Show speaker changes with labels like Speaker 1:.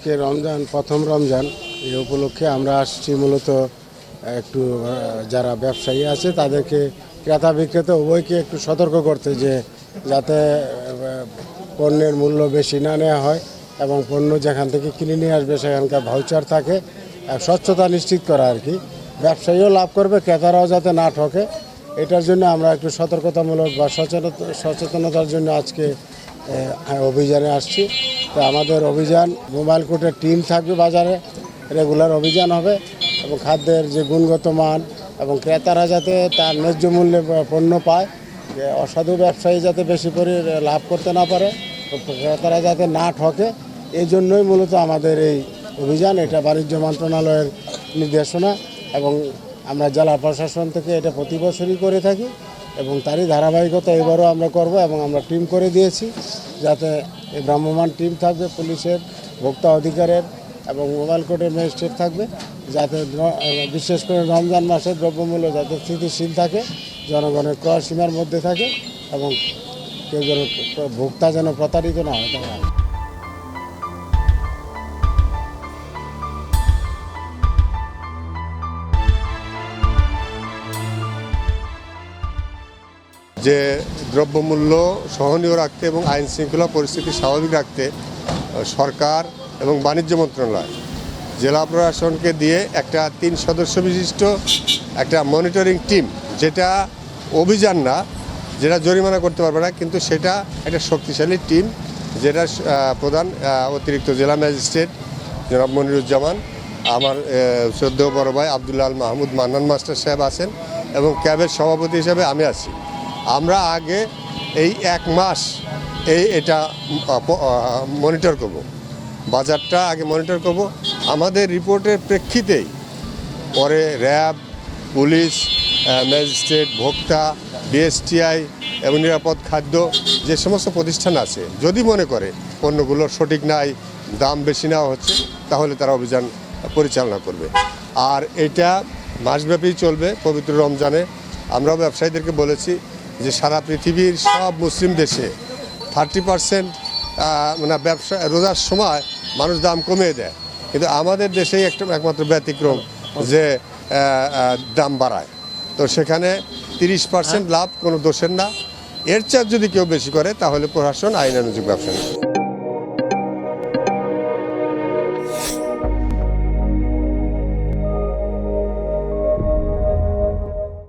Speaker 1: আজকে রমজান, প্রথম রমজান, এই উপলক্ষে আমরা আসছি মূলত একটু যারা ব্যবসায়ী আছে তাদেরকে, ক্রেতা বিক্রেতা উভয়কে একটু সতর্ক করতে, যে যাতে পণ্যের মূল্য বেশি না নেওয়া হয় এবং পণ্য যেখান থেকে কিনে নিয়ে আসবে সেখানকার ভাউচার থাকে, স্বচ্ছতা নিশ্চিত করা আর কি। ব্যবসায়ীও লাভ করবে, ক্রেতারাও যাতে না ঠকে, এটার জন্য আমরা একটু সতর্কতামূলক বা সচেতনতার জন্য আজকে অভিযানে আসছি। তো আমাদের অভিযান, মোবাইল কোর্টের টিম থাকবে বাজারে, রেগুলার অভিযান হবে এবং খাদ্যের যে গুণগত মান এবং ক্রেতারা যাতে তার ন্যায্য মূল্যে পণ্য পায়, যে অসাধু ব্যবসায়ী যাতে বেশি করে লাভ করতে না পারে, ক্রেতারা যাতে না ঠকে, এই জন্যই মূলত আমাদের এই অভিযান। এটা বাণিজ্য মন্ত্রণালয়ের নির্দেশনা এবং আমরা জেলা প্রশাসন থেকে এটা প্রতি বছরই করে থাকি এবং তারই ধারাবাহিকতা এবারও আমরা করব এবং আমরা টিম করে দিয়েছি, যাতে এই ভ্রাম্যমাণ টিম থাকবে, পুলিশের, ভোক্তা অধিকারের এবং মোবাইল কোর্টের ম্যাজিস্ট্রেট থাকবে, যাতে বিশেষ করে রমজান মাসের দ্রব্যমূল্য যাতে স্থিতিশীল থাকে, জনগণের ক্রয় সীমার মধ্যে থাকে এবং কেউ যেন, ভোক্তা যেন প্রতারিত না হয়।
Speaker 2: যে দ্রব্যমূল্য সহনীয় রাখতে এবং আইন শৃঙ্খলা পরিস্থিতি স্বাভাবিক রাখতে সরকার এবং বাণিজ্য মন্ত্রণালয় জেলা প্রশাসনকে দিয়ে একটা 3 সদস্য বিশিষ্ট একটা মনিটরিং টিম, যেটা অভিযান না, যেটা জরিমানা করতে পারবে না, কিন্তু সেটা একটা শক্তিশালী টিম, যেটা প্রধান অতিরিক্ত জেলা ম্যাজিস্ট্রেট জনাব মনিরুজ্জামান, আমার শ্রদ্ধেয় বড় ভাই আবদুল্লাহ আল মাহমুদ মান্নান মাস্টার সাহেব আছেন এবং ক্যাবের সভাপতি হিসেবে আমি আছি। আমরা আগে এই 1 মাস এটা মনিটর করব, বাজারটা আগে মনিটর করব। আমাদের রিপোর্টের প্রেক্ষিতেই পরে র্যাব, পুলিশ, ম্যাজিস্ট্রেট, ভোক্তা, বিএসটিআই এবং নিরাপদ খাদ্য যে সমস্ত প্রতিষ্ঠান আছে, যদি মনে করে পণ্যগুলো সঠিক নাই, দাম বেশি নেওয়া হচ্ছে, তাহলে তারা অভিযান পরিচালনা করবে। আর এটা মাসব্যাপী চলবে পবিত্র রমজানে। আমরাও ব্যবসায়ীদেরকে বলেছি যে সারা পৃথিবীর সব মুসলিম দেশে 30% মানে ব্যবসা রোজার সময় মানুষ দাম কমিয়ে দেয়, কিন্তু আমাদের দেশেই একমাত্র ব্যতিক্রম যে দাম বাড়ায়। তো সেখানে 30% লাভ কোনো দোষের না। এর চেয়ে যদি কেউ বেশি করে তাহলে প্রশাসন আইনানুগ ব্যবসা নেবে।